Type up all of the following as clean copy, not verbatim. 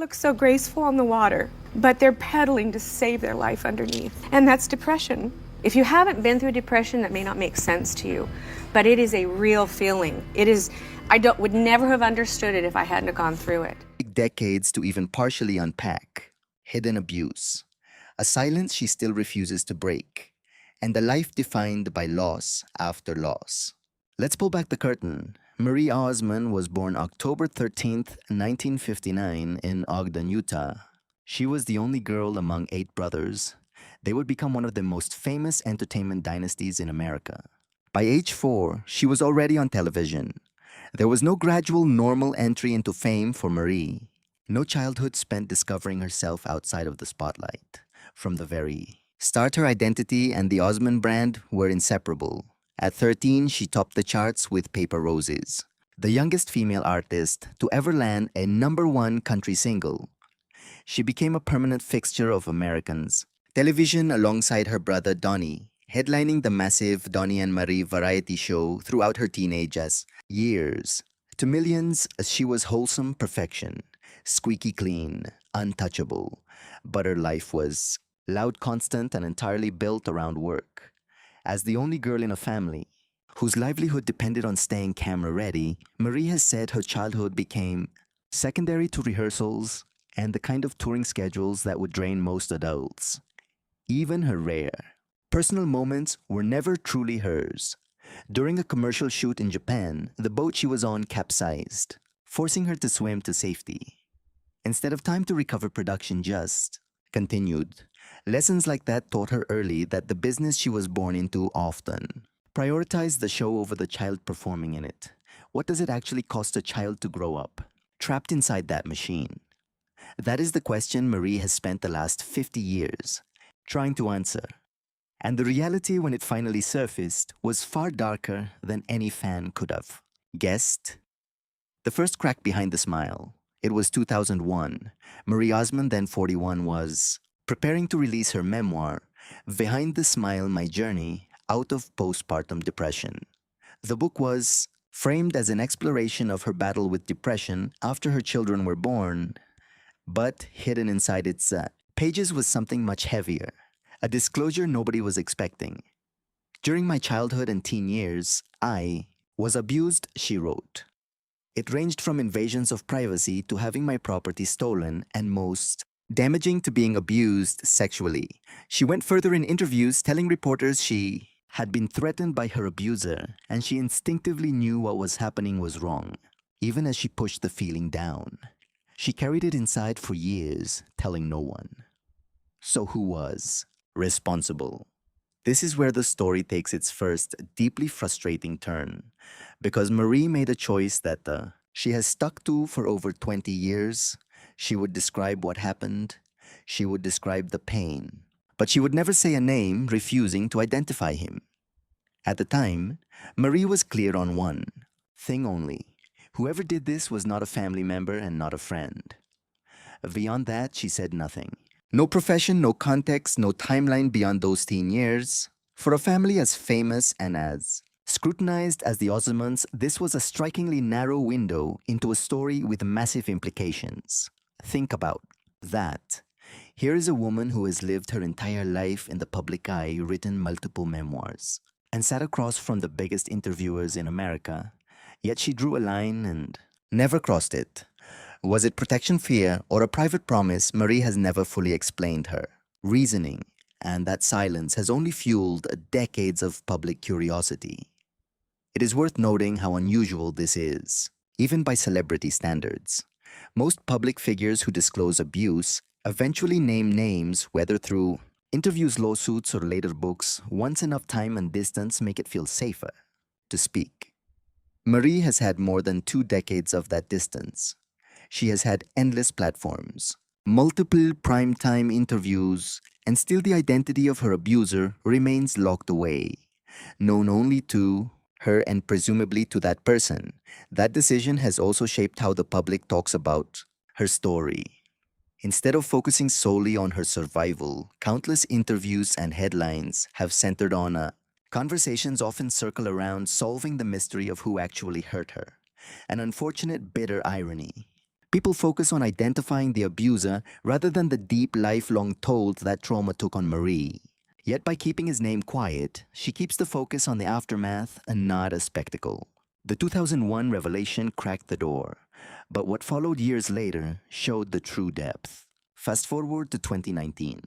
look so graceful on the water, but they're pedaling to save their life underneath. And that's depression. If you haven't been through depression, that may not make sense to you, but it is a real feeling. It is, would never have understood it if I hadn't gone through it. Decades to even partially unpack. Hidden abuse. A silence she still refuses to break. And a life defined by loss after loss. Let's pull back the curtain. Marie Osmond was born October 13th, 1959 in Ogden, Utah. She was the only girl among 8 brothers. They would become one of the most famous entertainment dynasties in America. By age 4, she was already on television. There was no gradual normal entry into fame for Marie. No childhood spent discovering herself outside of the spotlight. From the very start, her identity and the Osmond brand were inseparable. At 13, she topped the charts with Paper Roses, the youngest female artist to ever land a #1 country single. She became a permanent fixture of Americans' television alongside her brother Donny, headlining the massive Donny and Marie variety show throughout her teenage years. To millions, she was wholesome perfection, squeaky clean, untouchable. But her life was loud, constant, and entirely built around work. As the only girl in a family whose livelihood depended on staying camera ready, Marie has said her childhood became secondary to rehearsals and the kind of touring schedules that would drain most adults. Even her rare personal moments were never truly hers. During a commercial shoot in Japan, the boat she was on capsized, forcing her to swim to safety. Instead of time to recover, production just continued. Lessons like that taught her early that the business she was born into often prioritized the show over the child performing in it. What does it actually cost a child to grow up, trapped inside that machine? That is the question Marie has spent the last 50 years trying to answer. And the reality, when it finally surfaced, was far darker than any fan could have guessed. The first crack behind the smile. It was 2001. Marie Osmond, then 41, was preparing to release her memoir, Behind the Smile, My Journey Out of Postpartum Depression. The book was framed as an exploration of her battle with depression after her children were born, but hidden inside its pages was something much heavier, a disclosure nobody was expecting. During my childhood and teen years, I was abused, she wrote. It ranged from invasions of privacy to having my property stolen, and most damaging to being abused sexually. She went further in interviews, telling reporters she had been threatened by her abuser, and she instinctively knew what was happening was wrong, even as she pushed the feeling down. She carried it inside for years, telling no one. So who was responsible? This is where the story takes its first deeply frustrating turn, because Marie made a choice that she has stuck to for over 20 years. She would describe what happened. She would describe the pain. But she would never say a name, refusing to identify him. At the time, Marie was clear on one thing only. Whoever did this was not a family member and not a friend. Beyond that, she said nothing. No profession, no context, no timeline beyond those teen years. For a family as famous and as scrutinized as the Osmonds, this was a strikingly narrow window into a story with massive implications. Think about that. Here is a woman who has lived her entire life in the public eye, written multiple memoirs, and sat across from the biggest interviewers in America. Yet she drew a line and never crossed it. Was it protection, fear, or a private promise? Marie has never fully explained her reasoning, and that silence has only fueled decades of public curiosity. It is worth noting how unusual this is, even by celebrity standards. Most public figures who disclose abuse eventually name names, whether through interviews, lawsuits, or later books, once enough time and distance make it feel safer to speak. Marie has had more than 2 decades of that distance. She has had endless platforms, multiple primetime interviews, and still the identity of her abuser remains locked away, known only to her and presumably to that person. That decision has also shaped how the public talks about her story. Instead of focusing solely on her survival, countless interviews and headlines have centered on conversations often circle around solving the mystery of who actually hurt her. An unfortunate, bitter irony. People focus on identifying the abuser rather than the deep lifelong toll that trauma took on Marie. Yet by keeping his name quiet, she keeps the focus on the aftermath and not a spectacle. The 2001 revelation cracked the door, but what followed years later showed the true depth. Fast forward to 2019.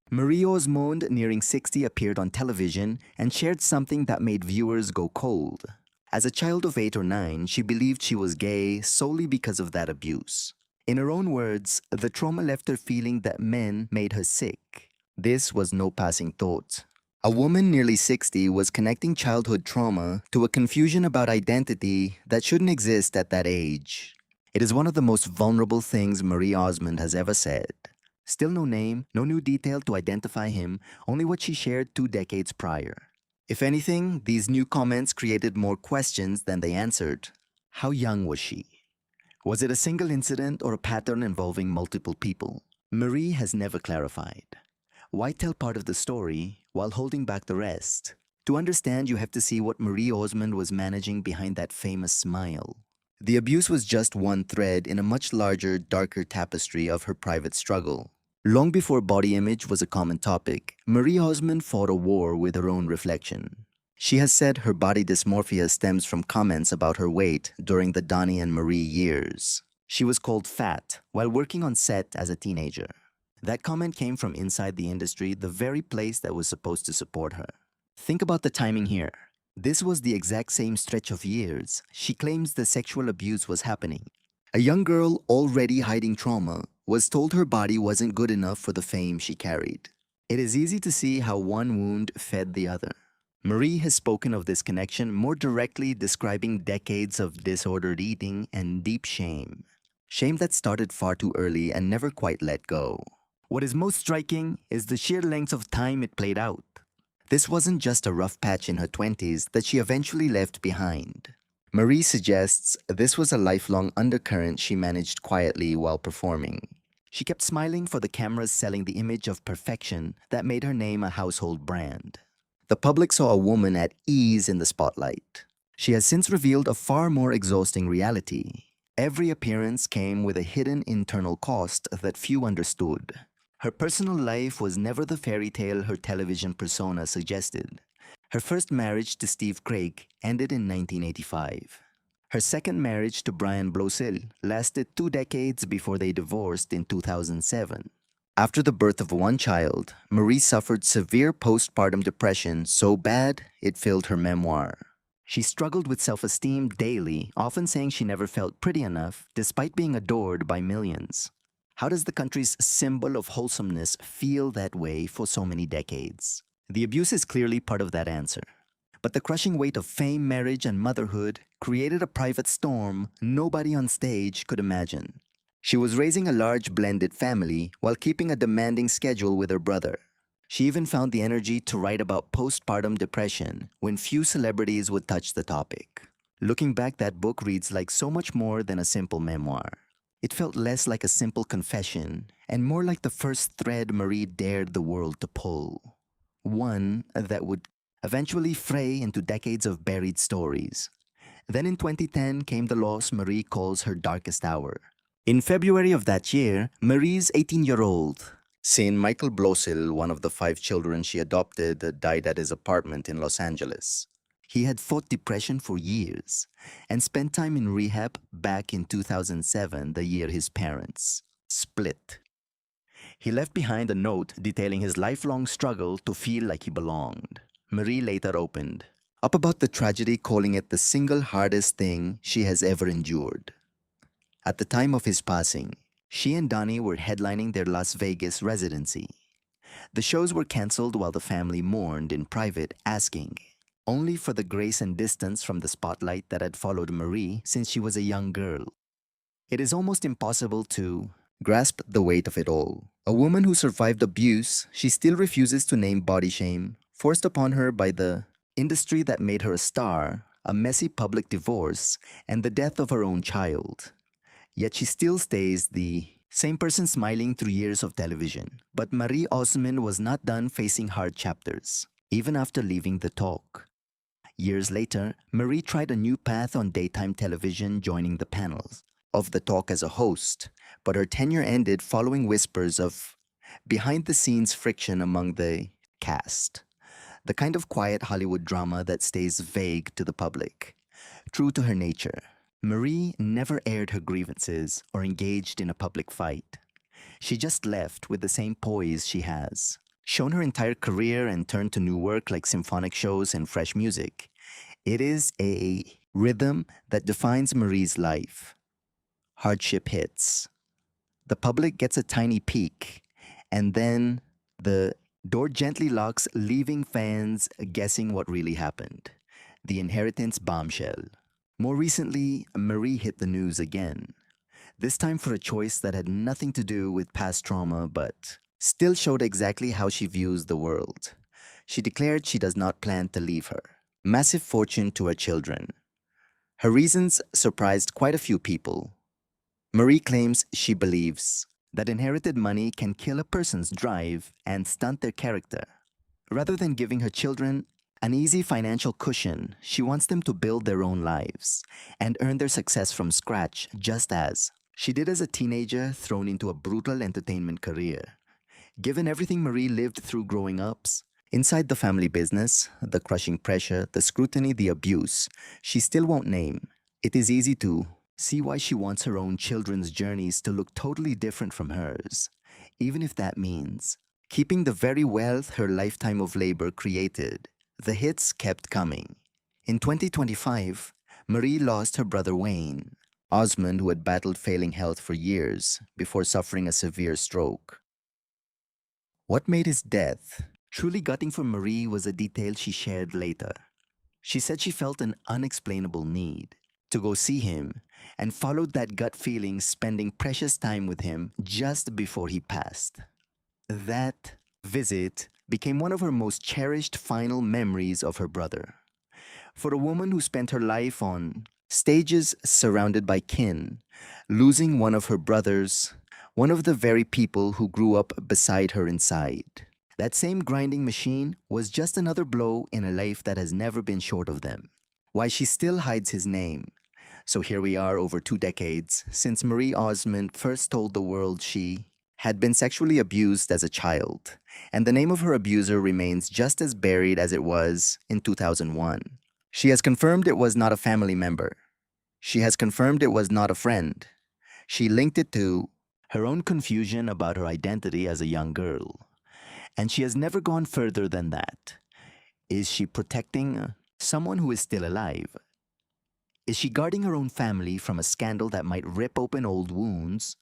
Marie Osmond, nearing 60, appeared on television and shared something that made viewers go cold. As a child of 8 or 9, she believed she was gay solely because of that abuse. In her own words, the trauma left her feeling that men made her sick. This was no passing thought. A woman nearly 60 was connecting childhood trauma to a confusion about identity that shouldn't exist at that age. It is one of the most vulnerable things Marie Osmond has ever said. Still no name, no new detail to identify him, only what she shared 2 decades prior. If anything, these new comments created more questions than they answered. How young was she? Was it a single incident or a pattern involving multiple people? Marie has never clarified. Why tell part of the story while holding back the rest? To understand, you have to see what Marie Osmond was managing behind that famous smile. The abuse was just one thread in a much larger, darker tapestry of her private struggle. Long before body image was a common topic, Marie Osmond fought a war with her own reflection. She has said her body dysmorphia stems from comments about her weight during the Donny and Marie years. She was called fat while working on set as a teenager. That comment came from inside the industry, the very place that was supposed to support her. Think about the timing here. This was the exact same stretch of years she claims the sexual abuse was happening. A young girl already hiding trauma was told her body wasn't good enough for the fame she carried. It is easy to see how one wound fed the other. Marie has spoken of this connection more directly, describing decades of disordered eating and deep shame. Shame that started far too early and never quite let go. What is most striking is the sheer length of time it played out. This wasn't just a rough patch in her 20s that she eventually left behind. Marie suggests this was a lifelong undercurrent she managed quietly while performing. She kept smiling for the cameras, selling the image of perfection that made her name a household brand. The public saw a woman at ease in the spotlight. She has since revealed a far more exhausting reality. Every appearance came with a hidden internal cost that few understood. Her personal life was never the fairy tale her television persona suggested. Her first marriage to Steve Craig ended in 1985. Her second marriage to Brian Blosil lasted 2 decades before they divorced in 2007. After the birth of one child, Marie suffered severe postpartum depression so bad it filled her memoir. She struggled with self-esteem daily, often saying she never felt pretty enough despite being adored by millions. How does the country's symbol of wholesomeness feel that way for so many decades? The abuse is clearly part of that answer. But the crushing weight of fame, marriage, and motherhood created a private storm nobody on stage could imagine. She was raising a large blended family while keeping a demanding schedule with her brother. She even found the energy to write about postpartum depression when few celebrities would touch the topic. Looking back, that book reads like so much more than a simple memoir. It felt less like a simple confession and more like the first thread Marie dared the world to pull. One that would eventually fray into decades of buried stories. Then in 2010 came the loss Marie calls her darkest hour. In February of that year, Marie's 18-year-old son, Michael Blosil, one of the 5 children she adopted, died at his apartment in Los Angeles. He had fought depression for years and spent time in rehab back in 2007, the year his parents split. He left behind a note detailing his lifelong struggle to feel like he belonged. Marie later opened up about the tragedy, calling it the single hardest thing she has ever endured. At the time of his passing, she and Donny were headlining their Las Vegas residency. The shows were canceled while the family mourned in private, asking only for the grace and distance from the spotlight that had followed Marie since she was a young girl. It is almost impossible to grasp the weight of it all. A woman who survived abuse, she still refuses to name body shame, forced upon her by the industry that made her a star, a messy public divorce, and the death of her own child. Yet she still stays the same person smiling through years of television. But Marie Osmond was not done facing hard chapters, even after leaving the talk. Years later, Marie tried a new path on daytime television, joining the panels. of the talk as a host, but her tenure ended following whispers of behind the scenes friction among the cast. The kind of quiet Hollywood drama that stays vague to the public. True to her nature, Marie never aired her grievances or engaged in a public fight. She just left with the same poise she has, shown her entire career and turned to new work like symphonic shows and fresh music. It is a rhythm that defines Marie's life. Hardship hits. The public gets a tiny peek, and then the door gently locks, leaving fans guessing what really happened. The inheritance bombshell. More recently, Marie hit the news again. This time for a choice that had nothing to do with past trauma, but still showed exactly how she views the world. She declared she does not plan to leave her massive fortune to her children. Her reasons surprised quite a few people. Marie claims she believes that inherited money can kill a person's drive and stunt their character. Rather than giving her children an easy financial cushion, she wants them to build their own lives and earn their success from scratch, just as she did as a teenager thrown into a brutal entertainment career. Given everything Marie lived through growing up, inside the family business, the crushing pressure, the scrutiny, the abuse, she still won't name. It is easy to see why she wants her own children's journeys to look totally different from hers, even if that means keeping the very wealth her lifetime of labor created. The hits kept coming. In 2025, Marie lost her brother Wayne Osmond, who had battled failing health for years before suffering a severe stroke. What made his death truly gutting for Marie was a detail she shared later. She said she felt an unexplainable need to go see him and followed that gut feeling, spending precious time with him just before he passed. That visit became one of her most cherished final memories of her brother. For a woman who spent her life on stages surrounded by kin, losing one of her brothers, one of the very people who grew up beside her inside. That same grinding machine was just another blow in a life that has never been short of them. Why she still hides his name. So here we are over 2 decades since Marie Osmond first told the world she had been sexually abused as a child, and the name of her abuser remains just as buried as it was in 2001. She has confirmed it was not a family member. She has confirmed it was not a friend. She linked it to her own confusion about her identity as a young girl. And she has never gone further than that. Is she protecting someone who is still alive? Is she guarding her own family from a scandal that might rip open old wounds?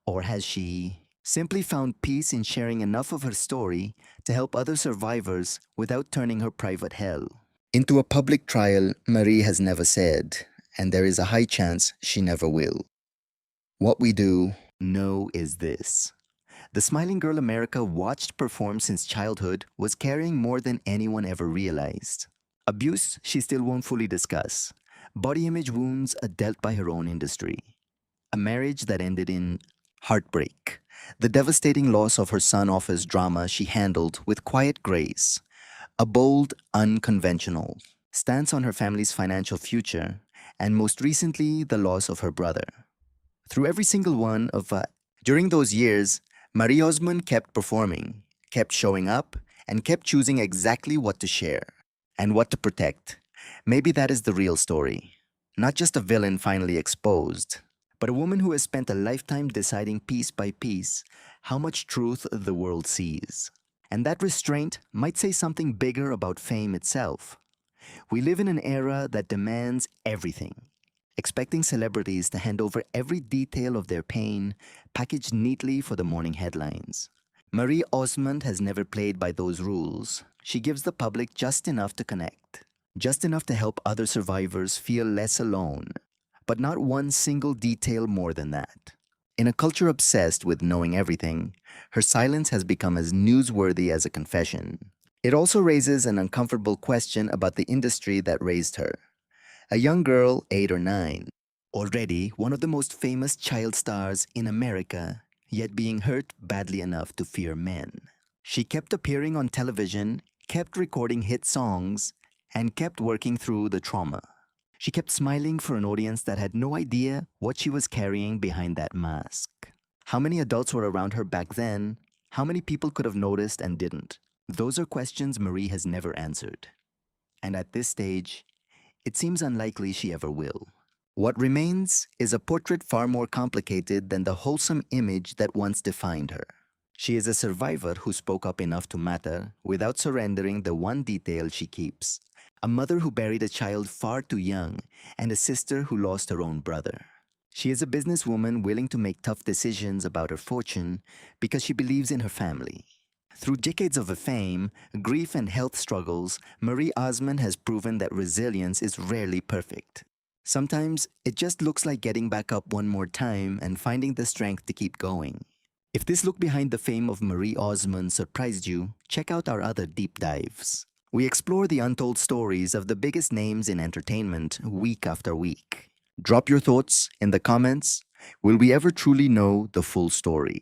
Or has she simply found peace in sharing enough of her story to help other survivors without turning her private hell into a public trial Marie has never said, and there is a high chance she never will? What we do know is this. The smiling girl America watched perform since childhood was carrying more than anyone ever realized. Abuse she still won't fully discuss. Body image wounds dealt by her own industry. A marriage that ended in heartbreak. The devastating loss of her son office drama she handled with quiet grace. A bold, unconventional stance on her family's financial future, and most recently, the loss of her brother. Through every single one of during those years, Marie Osmond kept performing, kept showing up, and kept choosing exactly what to share and what to protect. Maybe that is the real story. Not just a villain finally exposed, but a woman who has spent a lifetime deciding piece by piece how much truth the world sees. And that restraint might say something bigger about fame itself. We live in an era that demands everything, expecting celebrities to hand over every detail of their pain, packaged neatly for the morning headlines. Marie Osmond has never played by those rules. She gives the public just enough to connect, just enough to help other survivors feel less alone, but not one single detail more than that. In a culture obsessed with knowing everything, her silence has become as newsworthy as a confession. It also raises an uncomfortable question about the industry that raised her. A young girl, 8 or 9, already one of the most famous child stars in America, yet being hurt badly enough to fear men. She kept appearing on television, kept recording hit songs, and kept working through the trauma. She kept smiling for an audience that had no idea what she was carrying behind that mask. How many adults were around her back then? How many people could have noticed and didn't? Those are questions Marie has never answered. And at this stage, it seems unlikely she ever will. What remains is a portrait far more complicated than the wholesome image that once defined her. She is a survivor who spoke up enough to matter without surrendering the one detail she keeps. A mother who buried a child far too young, and a sister who lost her own brother. She is a businesswoman willing to make tough decisions about her fortune because she believes in her family. Through decades of fame, grief, and health struggles, Marie Osmond has proven that resilience is rarely perfect. Sometimes it just looks like getting back up one more time and finding the strength to keep going. If this look behind the fame of Marie Osmond surprised you, check out our other deep dives. We explore the untold stories of the biggest names in entertainment week after week. Drop your thoughts in the comments. Will we ever truly know the full story?